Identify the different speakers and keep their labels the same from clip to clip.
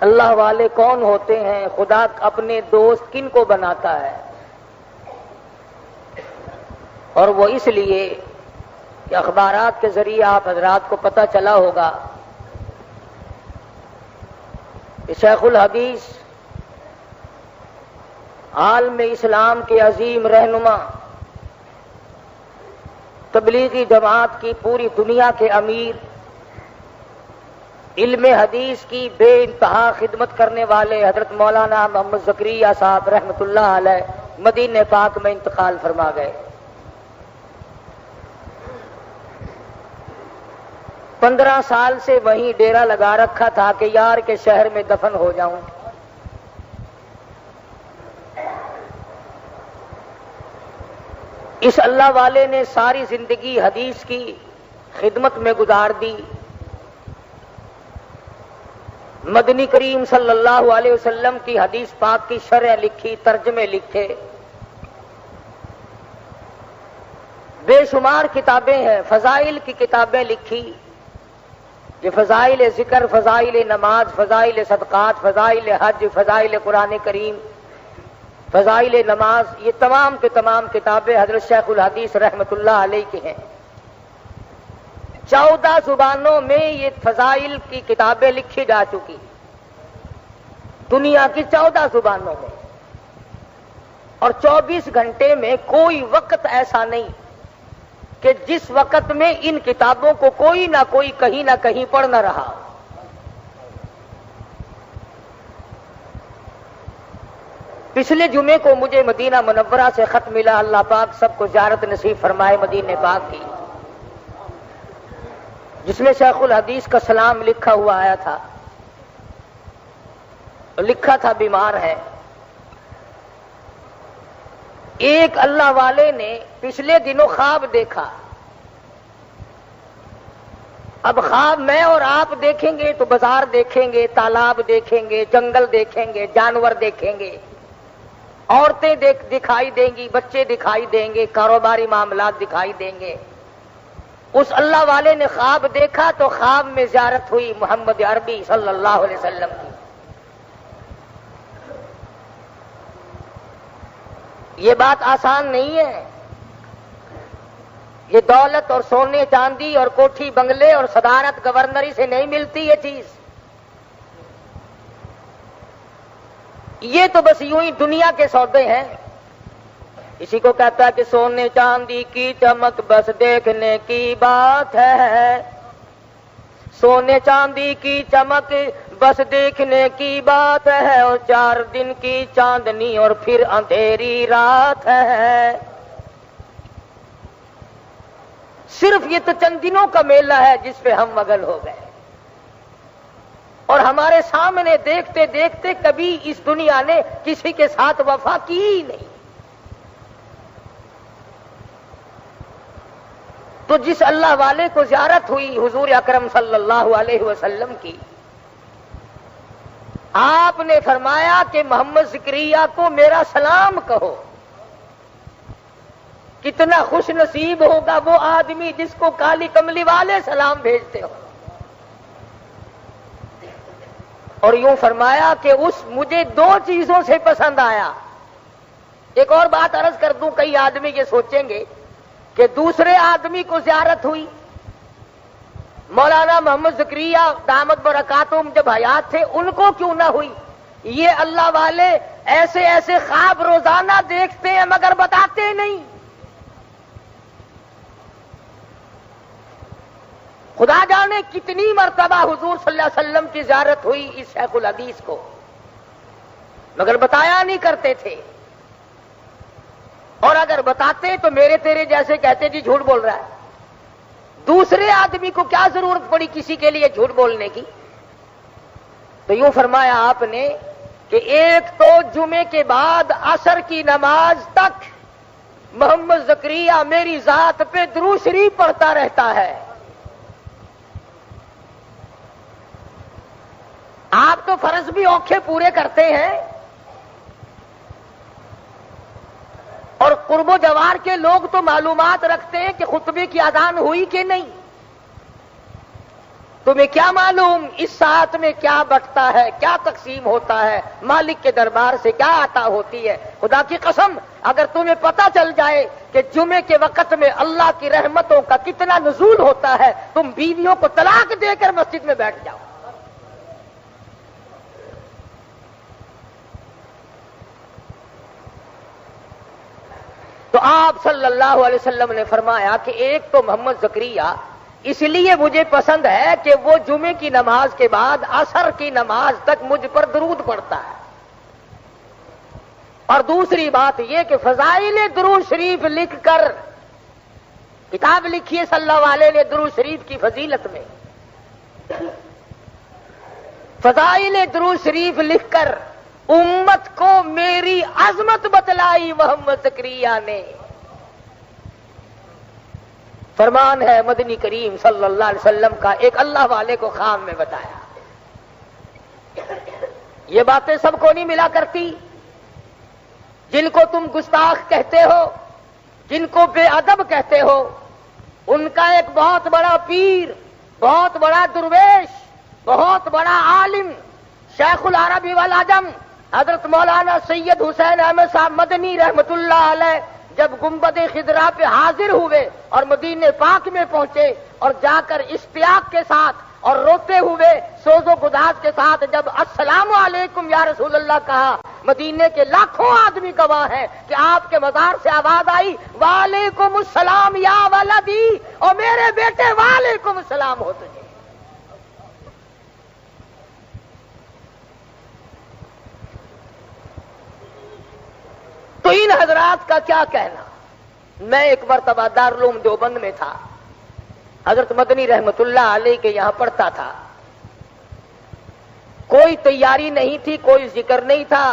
Speaker 1: اللہ والے کون ہوتے ہیں، خدا اپنے دوست کن کو بناتا ہے؟ اور وہ اس لیے کہ اخبارات کے ذریعے آپ حضرات کو پتہ چلا ہوگا کہ شیخ الحدیث عالم اسلام کے عظیم رہنما، تبلیغی جماعت کی پوری دنیا کے امیر، علم حدیث کی بے انتہا خدمت کرنے والے حضرت مولانا محمد زکریا صاحب رحمۃ اللہ علیہ مدینہ پاک میں انتقال فرما گئے۔ 15 سال سے وہیں ڈیرا لگا رکھا تھا کہ یار کے شہر میں دفن ہو جاؤں۔ اس اللہ والے نے ساری زندگی حدیث کی خدمت میں گزار دی، مدنی کریم صلی اللہ علیہ وسلم کی حدیث پاک کی شرح لکھی، ترجمے لکھے، بے شمار کتابیں ہیں، فضائل کی کتابیں لکھی، یہ فضائل ذکر، فضائل نماز، فضائل صدقات، فضائل حج، فضائل قرآن کریم، فضائل نماز، یہ تمام کے تمام کتابیں حضرت شیخ الحدیث رحمۃ اللہ علیہ کی ہیں۔ 14 زبانوں میں یہ فضائل کی کتابیں لکھی جا چکی، دنیا کی 14 زبانوں میں، اور 24 گھنٹے میں کوئی وقت ایسا نہیں کہ جس وقت میں ان کتابوں کو کوئی نہ کوئی کہیں نہ کہیں پڑھ نہ رہا۔ پچھلے جمعے کو مجھے مدینہ منورہ سے خط ملا، اللہ پاک سب کو زیارت نصیب فرمائے مدینہ پاک کی، جس میں شیخ الحدیث کا سلام لکھا ہوا آیا تھا، لکھا تھا بیمار ہے۔ ایک اللہ والے نے پچھلے دنوں خواب دیکھا، اب خواب میں اور آپ دیکھیں گے تو بازار دیکھیں گے، تالاب دیکھیں گے، جنگل دیکھیں گے، جانور دیکھیں گے، عورتیں دکھائی دیں گی، بچے دکھائی دیں گے، کاروباری معاملات دکھائی دیں گے۔ اس اللہ والے نے خواب دیکھا تو خواب میں زیارت ہوئی محمد عربی صلی اللہ علیہ وسلم کی۔ یہ بات آسان نہیں ہے، یہ دولت اور سونے چاندی اور کوٹھی بنگلے اور صدارت گورنری سے نہیں ملتی یہ چیز، یہ تو بس یوں ہی دنیا کے سودے ہیں۔ اسی کو کہتا ہے کہ سونے چاندی کی چمک بس دیکھنے کی بات ہے، سونے چاندی کی چمک بس دیکھنے کی بات ہے، اور 4 دن کی چاندنی اور پھر اندھیری رات ہے۔ صرف یہ تو چند دنوں کا میلہ ہے جس پہ ہم مگن ہو گئے، اور ہمارے سامنے دیکھتے دیکھتے کبھی اس دنیا نے کسی کے ساتھ وفا کی ہی نہیں۔ تو جس اللہ والے کو زیارت ہوئی حضور اکرم صلی اللہ علیہ وسلم کی، آپ نے فرمایا کہ محمد زکریا کو میرا سلام کہو۔ کتنا خوش نصیب ہوگا وہ آدمی جس کو کالی کملی والے سلام بھیجتے ہو۔ اور یوں فرمایا کہ مجھے 2 چیزوں سے پسند آیا۔ ایک اور بات عرض کر دوں، کئی آدمی یہ سوچیں گے کہ دوسرے آدمی کو زیارت ہوئی، مولانا محمد زکریا دامت برکاتہم جب حیات تھے ان کو کیوں نہ ہوئی؟ یہ اللہ والے ایسے ایسے خواب روزانہ دیکھتے ہیں مگر بتاتے نہیں۔ خدا جانے کتنی مرتبہ حضور صلی اللہ علیہ وسلم کی زیارت ہوئی اس شیخ الحدیث کو، مگر بتایا نہیں کرتے تھے، اور اگر بتاتے تو میرے تیرے جیسے کہتے جی جھوٹ بول رہا ہے۔ دوسرے آدمی کو کیا ضرورت پڑی کسی کے لیے جھوٹ بولنے کی؟ تو یوں فرمایا آپ نے کہ ایک تو جمعے کے بعد عصر کی نماز تک محمد زکریا میری ذات پہ درود شریف پڑھتا رہتا ہے۔ آپ تو فرض بھی اوکھے پورے کرتے ہیں، اور قرب و جوار کے لوگ تو معلومات رکھتے ہیں کہ خطبے کی اذان ہوئی کہ نہیں۔ تمہیں کیا معلوم اس ساتھ میں کیا بٹتا ہے، کیا تقسیم ہوتا ہے، مالک کے دربار سے کیا عطا ہوتی ہے؟ خدا کی قسم اگر تمہیں پتا چل جائے کہ جمعے کے وقت میں اللہ کی رحمتوں کا کتنا نزول ہوتا ہے، تم بیویوں کو طلاق دے کر مسجد میں بیٹھ جاؤ۔ تو آپ صلی اللہ علیہ وسلم نے فرمایا کہ ایک تو محمد زکریا اس لیے مجھے پسند ہے کہ وہ جمعے کی نماز کے بعد عصر کی نماز تک مجھ پر درود پڑھتا ہے، اور دوسری بات یہ کہ فضائل درود شریف لکھ کر کتاب لکھی ہے صلی اللہ علیہ نے درود شریف کی فضیلت میں، فضائل درود شریف لکھ کر امت کو میری عظمت بتلائی محمد زکریا نے۔ فرمان ہے مدنی کریم صلی اللہ علیہ وسلم کا، ایک اللہ والے کو خواب میں بتایا۔ یہ باتیں سب کو نہیں ملا کرتی، جن کو تم گستاخ کہتے ہو، جن کو بے ادب کہتے ہو، ان کا ایک بہت بڑا پیر، بہت بڑا درویش، بہت بڑا عالم، شیخ العربی والعجم حضرت مولانا سید حسین احمد صاحب مدنی رحمت اللہ علیہ جب گنبد خضرا پہ حاضر ہوئے اور مدینے پاک میں پہنچے، اور جا کر اشتیاق کے ساتھ اور روتے ہوئے سوز و گداز کے ساتھ جب السلام علیکم یا رسول اللہ کہا، مدینے کے لاکھوں آدمی گواہ ہیں کہ آپ کے مزار سے آواز آئی وعلیکم السلام یا ولدی، اور میرے بیٹے وعلیکم السلام ہو تجھے۔ تو ان حضرات کا کیا کہنا؟ میں ایک مرتبہ دارالعلوم دیوبند میں تھا، حضرت مدنی رحمت اللہ علیہ کے یہاں پڑھتا تھا، کوئی تیاری نہیں تھی، کوئی ذکر نہیں تھا،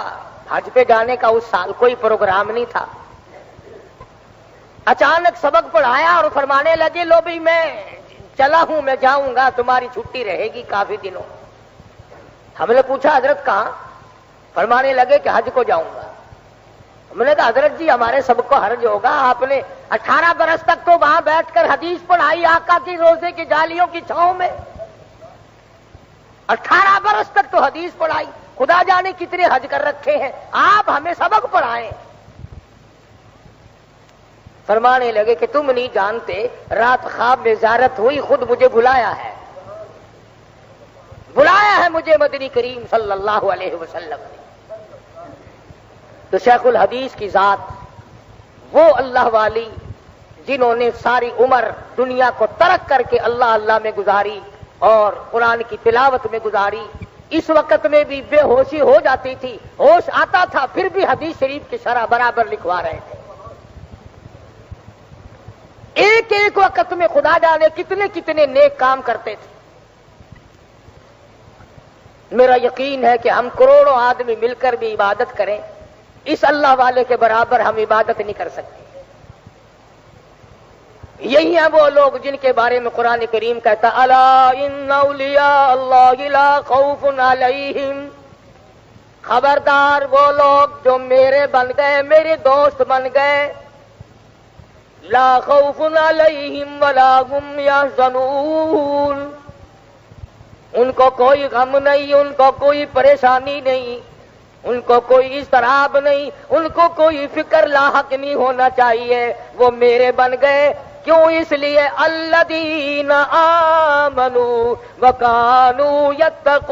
Speaker 1: حج پہ جانے کا اس سال کوئی پروگرام نہیں تھا۔ اچانک سبق پڑھایا اور فرمانے لگے لو بھائی میں چلا ہوں، میں جاؤں گا، تمہاری چھٹی رہے گی کافی دنوں۔ ہم نے پوچھا حضرت کہاں؟ فرمانے لگے کہ حج کو جاؤں گا۔ ہم نے کہا حضرت جی ہمارے سب کو حرج ہوگا، آپ نے 18 برس تک تو وہاں بیٹھ کر حدیث پڑھائی آقا کی روزے کی جالیوں کی چھاؤں میں، 18 برس تک تو حدیث پڑھائی، خدا جانے کتنے حج کر رکھے ہیں، آپ ہمیں سبق پڑھائیں۔ فرمانے لگے کہ تم نہیں جانتے، رات خواب میں زیارت ہوئی، خود مجھے بلایا ہے مجھے مدنی کریم صلی اللہ علیہ وسلم نے۔ تو شیخ الحدیث کی ذات، وہ اللہ والی جنہوں نے ساری عمر دنیا کو ترک کر کے اللہ اللہ میں گزاری اور قرآن کی تلاوت میں گزاری، اس وقت میں بھی بے ہوشی ہو جاتی تھی، ہوش آتا تھا پھر بھی حدیث شریف کی شرح برابر لکھوا رہے تھے۔ ایک ایک وقت میں خدا جانے کتنے کتنے نیک کام کرتے تھے۔ میرا یقین ہے کہ ہم کروڑوں آدمی مل کر بھی عبادت کریں، اس اللہ والے کے برابر ہم عبادت نہیں کر سکتے۔ یہی ہیں وہ لوگ جن کے بارے میں قرآن کریم کہتا الا ان اولیاء اللہ لا خوف علیہم، خبردار وہ لوگ جو میرے بن گئے، میرے دوست بن گئے، لا خوف علیہم ولا هم یحزنون، ان کو کوئی غم نہیں، ان کو کوئی پریشانی نہیں، ان کو کوئی اضطراب نہیں، ان کو کوئی فکر لاحق نہیں ہونا چاہیے، وہ میرے بن گئے۔ کیوں؟ اس لیے الذین آمنوا وکانوا یتقون،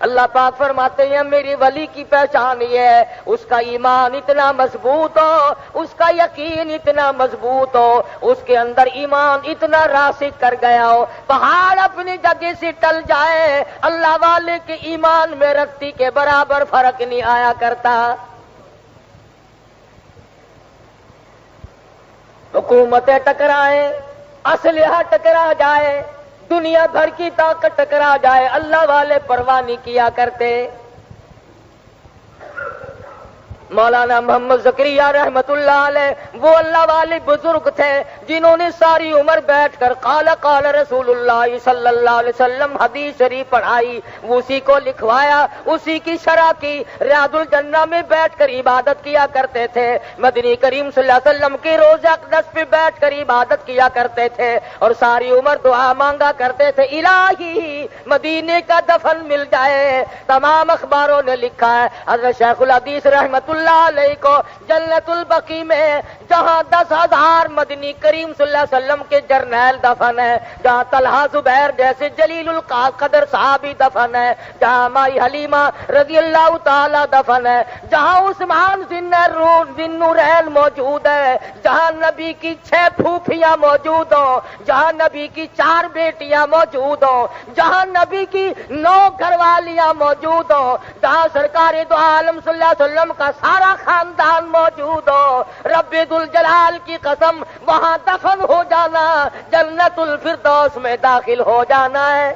Speaker 1: اللہ پاک فرماتے ہیں میری ولی کی پہچان یہ ہے اس کا ایمان اتنا مضبوط ہو، اس کا یقین اتنا مضبوط ہو، اس کے اندر ایمان اتنا راسخ کر گیا ہو، پہاڑ اپنی جگہ سے ٹل جائے، اللہ والے کے ایمان میں رتی کے برابر فرق نہیں آیا کرتا۔ حکومتیں ٹکرائیں، اسلحہ ٹکرا جائے، دنیا بھر کی طاقت ٹکرا جائے، اللہ والے پرواہ نہیں کیا کرتے۔ مولانا محمد زکریا رحمتullah علیہ وہ اللہ والے بزرگ تھے جنہوں نے ساری عمر بیٹھ کر قال قال رسول اللہ صلی اللہ علیہ وسلم حدیث شریف پڑھائی، اسی کو لکھوایا، اسی کی شرح کی، ریاض الجنہ میں بیٹھ کر عبادت کیا کرتے تھے، مدنی کریم صلی اللہ علیہ وسلم کے روضہ اقدس پہ بیٹھ کر عبادت کیا کرتے تھے، اور ساری عمر دعا مانگا کرتے تھے الہی مدینے کا دفن مل جائے۔ تمام اخباروں نے لکھا ہے حضرت شیخ الحدیث رحمت اللہ علیہ کو جنت البقیع میں جہاں 10,000 مدنی کریم صلی اللہ علیہ وسلم کے جرنیل دفن ہے، جہاں طلحہ زبیر جیسے جلیل القدر صحابی دفن ہے، جہاں مائی حلیمہ رضی اللہ تعالی دفن ہے، جہاں عثمان ذی النورین موجود ہے، جہاں نبی کی 6 پھوپھیاں موجود ہوں، جہاں نبی کی 4 بیٹیاں موجود ہوں، جہاں نبی کی 9 گھر والیاں موجود ہوں، جہاں سرکار دو عالم صلی اللہ علیہ وسلم کا سارا خاندان موجود ہو، رب ذوالجلال کی قسم وہاں دفن ہو جانا، جنت الفردوس میں داخل ہو جانا ہے۔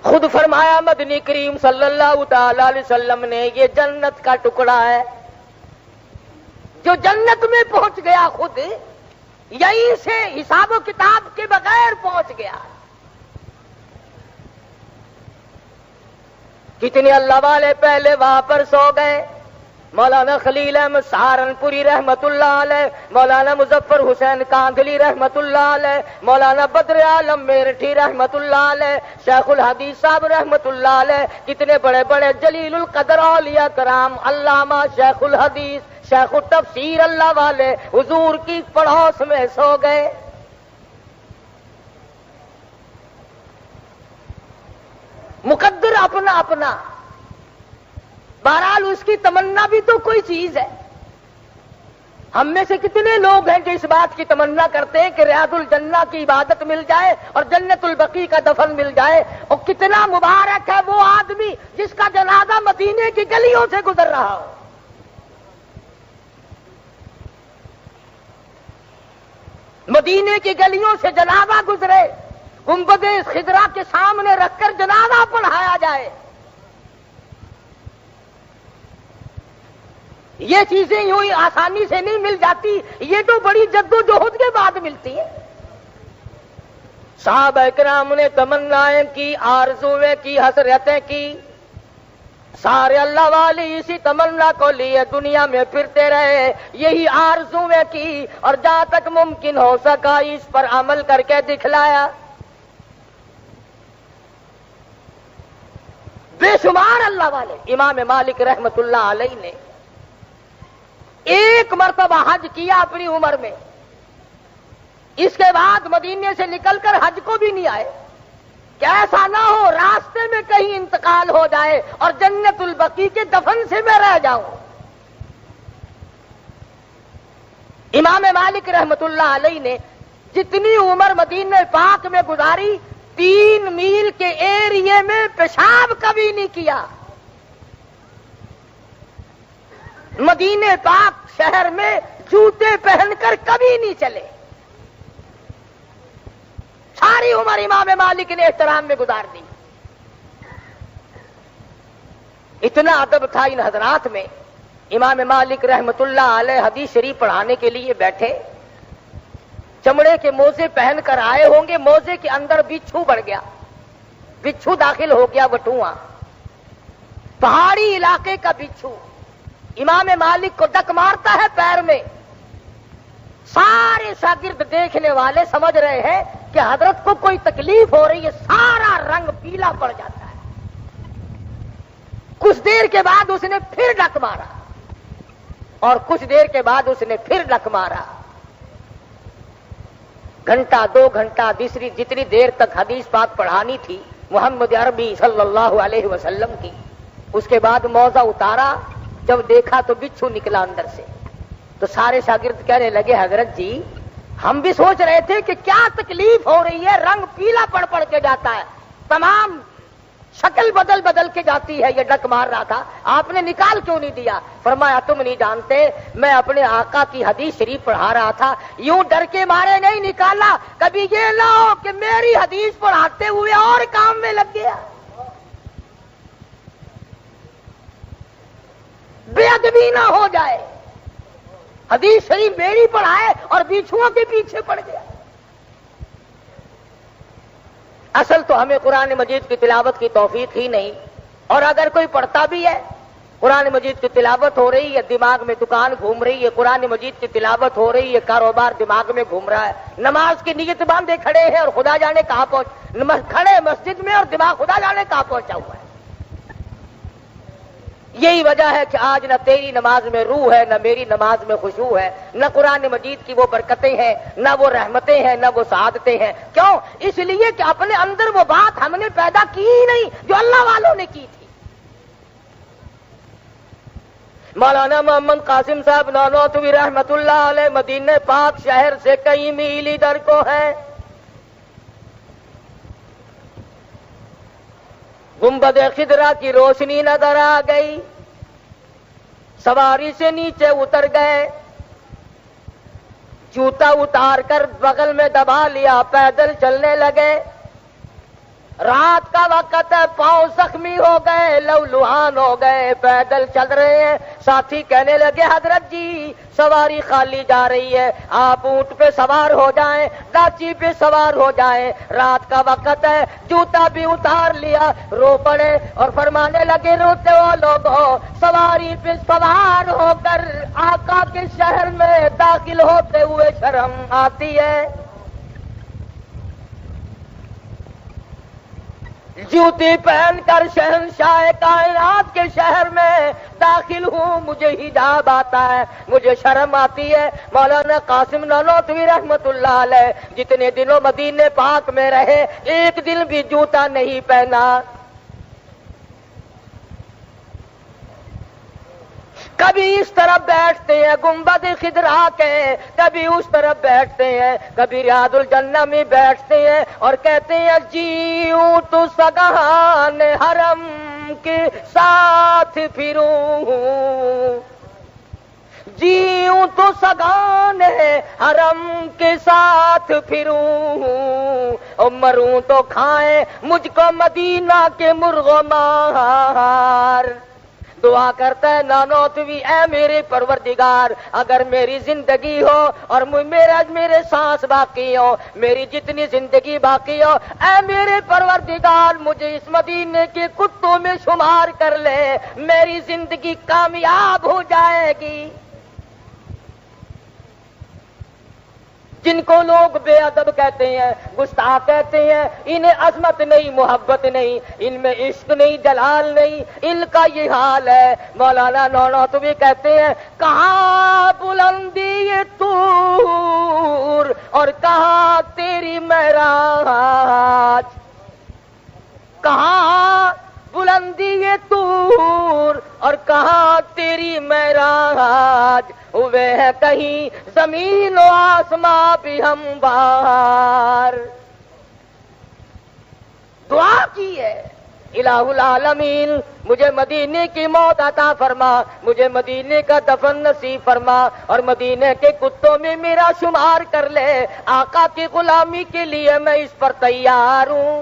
Speaker 1: خود فرمایا مدنی کریم صلی اللہ تعالی علیہ وسلم نے یہ جنت کا ٹکڑا ہے جو جنت میں پہنچ گیا، خود یہیں سے حساب و کتاب کے بغیر پہنچ گیا۔ کتنے اللہ والے پہلے وہاں پر سو گئے، مولانا خلیل احمد سہارنپوری رحمت اللہ علیہ، مولانا مظفر حسین کاندھلی رحمت اللہ علیہ، مولانا بدر عالم میرٹھی رحمت اللہ علیہ، شیخ الحدیث صاحب رحمت اللہ علیہ، کتنے بڑے بڑے جلیل القدر اولیاء کرام، علامہ شیخ الحدیث، شیخ التفسیر اللہ والے حضور کی پڑوس میں سو گئے۔ مقدر اپنا اپنا، بہرحال اس کی تمنا بھی تو کوئی چیز ہے۔ ہم میں سے کتنے لوگ ہیں جو اس بات کی تمنا کرتے ہیں کہ ریاض الجنہ کی عبادت مل جائے اور جنت البقیع کا دفن مل جائے، اور کتنا مبارک ہے وہ آدمی جس کا جنازہ مدینے کی گلیوں سے گزر رہا ہو۔ مدینے کی گلیوں سے جنازہ گزرے، گنبد خضرا کے سامنے رکھ کر جنازہ پڑھایا جائے، یہ چیزیں یوں ہی آسانی سے نہیں مل جاتی، یہ تو بڑی جدوجہد کے بعد ملتی ہے۔ صحابہ کرام نے تمنائیں کی، آرزویں کی، حسرتیں کی، سارے اللہ والے اسی تمنا کو لیے دنیا میں پھرتے رہے، یہی آرزویں کی، اور جہاں تک ممکن ہو سکا اس پر عمل کر کے دکھلایا۔ بے شمار اللہ والے، امام مالک رحمت اللہ علیہ نے ایک مرتبہ حج کیا اپنی عمر میں، اس کے بعد مدینے سے نکل کر حج کو بھی نہیں آئے کہ ایسا نہ ہو راستے میں کہیں انتقال ہو جائے اور جنت البقیع کے دفن سے میں رہ جاؤں۔ امام مالک رحمت اللہ علیہ نے جتنی عمر مدینہ پاک میں گزاری، 3 میل کے ایریے میں پیشاب کبھی نہیں کیا۔ مدینہ پاک شہر میں جوتے پہن کر کبھی نہیں چلے، ساری عمر امام مالک نے احترام میں گزار دی۔ اتنا ادب تھا ان حضرات میں، امام مالک رحمت اللہ علیہ حدیث شریف پڑھانے کے لیے بیٹھے، چمڑے کے موزے پہن کر آئے ہوں گے، موزے کے اندر بچھو بڑھ گیا، بچھو داخل ہو گیا، وٹواں پہاڑی علاقے کا بچھو امام مالک کو ڈک مارتا ہے پیر میں۔ سارے شاگرد دیکھنے والے سمجھ رہے ہیں کہ حضرت کو کوئی تکلیف ہو رہی ہے، سارا رنگ پیلا پڑ جاتا ہے۔ کچھ دیر کے بعد اس نے پھر ڈک مارا، اور کچھ دیر کے بعد اس نے پھر ڈک مارا۔ گھنٹہ 2 گھنٹہ تیسری جتنی دیر تک حدیث پاک پڑھانی تھی محمد عربی صلی اللہ علیہ وسلم کی، اس کے بعد موزہ اتارا، جب دیکھا تو بچھو نکلا اندر سے، تو سارے شاگرد کہنے لگے حضرت جی ہم بھی سوچ رہے تھے کہ کیا تکلیف ہو رہی ہے، رنگ پیلا پڑ پڑ کے جاتا ہے۔ تمام شکل بدل بدل کے جاتی ہے، یہ ڈک مار رہا تھا، آپ نے نکال کیوں نہیں دیا؟ فرمایا تم نہیں جانتے، میں اپنے آقا کی حدیث شریف پڑھا رہا تھا، یوں ڈر کے مارے نہیں نکالا، کبھی یہ نہ ہو کہ میری حدیث پڑھاتے ہوئے اور کام میں لگ گیا، بے ادبی نہ ہو جائے، حدیث شریف میری پڑھائے اور بیچھوؤں کے پیچھے پڑ گیا۔ اصل تو ہمیں قرآن مجید کی تلاوت کی توفیق ہی نہیں، اور اگر کوئی پڑھتا بھی ہے، قرآن مجید کی تلاوت ہو رہی ہے، دماغ میں دکان گھوم رہی ہے، قرآن مجید کی تلاوت ہو رہی ہے، کاروبار دماغ میں گھوم رہا ہے، نماز کی نیت باندھے کھڑے ہیں اور خدا جانے کہاں کھڑے مسجد میں اور دماغ خدا جانے کہاں پہنچا ہوا ہے۔ یہی وجہ ہے کہ آج نہ تیری نماز میں روح ہے، نہ میری نماز میں خشوع ہے، نہ قرآن مجید کی وہ برکتیں ہیں، نہ وہ رحمتیں ہیں، نہ وہ سعادتیں ہیں۔ کیوں؟ اس لیے کہ اپنے اندر وہ بات ہم نے پیدا کی ہی نہیں جو اللہ والوں نے کی تھی۔ مولانا محمد قاسم صاحب نانوتوی رحمت اللہ علیہ مدینہ پاک شہر سے کئی میل ادھر کو ہے، گنبد خضرا کی روشنی نظر آ گئی، سواری سے نیچے اتر گئے، جوتا اتار کر بغل میں دبا لیا، پیدل چلنے لگے۔ رات کا وقت ہے، پاؤں زخمی ہو گئے، لہولہان ہو گئے، پیدل چل رہے ہیں۔ ساتھی کہنے لگے حضرت جی سواری خالی جا رہی ہے، آپ اونٹ پہ سوار ہو جائیں، ڈاچی پہ سوار ہو جائیں، رات کا وقت ہے۔ جوتا بھی اتار لیا، رو پڑے اور فرمانے لگے روتے ہو لوگوں، سواری پہ سوار ہو کر آقا کے شہر میں داخل ہوتے ہوئے شرم آتی ہے۔ جوتی پہن کر شہنشاہ کائنات کے شہر میں داخل ہوں، مجھے حجاب آتا ہے، مجھے شرم آتی ہے۔ مولانا قاسم نانوتوی رحمت اللہ علیہ جتنے دنوں مدینے پاک میں رہے، ایک دن بھی جوتا نہیں پہنا۔ کبھی اس طرف بیٹھتے ہیں گنبد خضرا کے، کبھی اس طرف بیٹھتے ہیں، کبھی ریاض الجنہ میں بیٹھتے ہیں اور کہتے ہیں جیوں تو سگان حرم کے ساتھ پھروں، جیوں تو سگان حرم کے ساتھ پھروں، اور مروں تو کھائیں مجھ کو مدینہ کے مرغ و مار۔ دعا کرتا ہے نانوتوی اے میرے پروردگار، اگر میری زندگی ہو اور میرے سانس باقی ہو، میری جتنی زندگی باقی ہو، اے میرے پروردگار مجھے اس مدینے کے کتوں میں شمار کر لے، میری زندگی کامیاب ہو جائے گی۔ جن کو لوگ بے ادب کہتے ہیں، گستاخ کہتے ہیں، انہیں عظمت نہیں، محبت نہیں، ان میں عشق نہیں، جلال نہیں، ان کا یہ حال ہے۔ مولانا نانوتوی کہتے ہیں کہاں بلندی یہ طور اور کہاں تیری معراج، کہاں بلندی یہ طور اور کہاں تیری معراج، ہوئے ہے کہیں زمین و آسماں بھی ہموار۔ دعا کی ہے الہ العالمین مجھے مدینے کی موت عطا فرما، مجھے مدینے کا دفن نصیب فرما، اور مدینے کے کتوں میں میرا شمار کر لے، آقا کی غلامی کے لیے میں اس پر تیار ہوں۔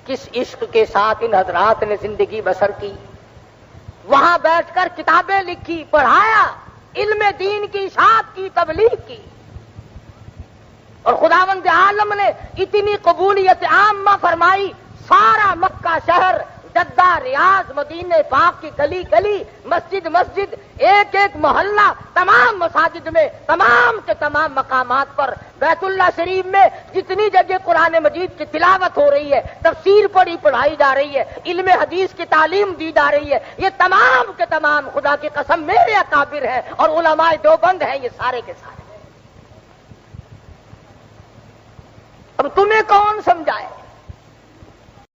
Speaker 1: کس عشق کے ساتھ ان حضرات نے زندگی بسر کی، وہاں بیٹھ کر کتابیں لکھی، پڑھایا، علم دین کی اشاعت کی، تبلیغ کی، اور خداوند عالم نے اتنی قبولیت عامہ فرمائی، سارا مکہ شہر، جدہ، ریاض، مدینہ پاک کی گلی گلی، مسجد مسجد، ایک ایک محلہ، تمام مساجد میں، تمام کے تمام مقامات پر، بیت اللہ شریف میں جتنی جگہ قرآن مجید کی تلاوت ہو رہی ہے، تفسیر پڑھائی جا رہی ہے، علم حدیث کی تعلیم دی جا رہی ہے، یہ تمام کے تمام خدا کی قسم میرے اکابر ہیں اور علماء دیوبند ہیں، یہ سارے کے سارے۔ اب تمہیں کون سمجھائے؟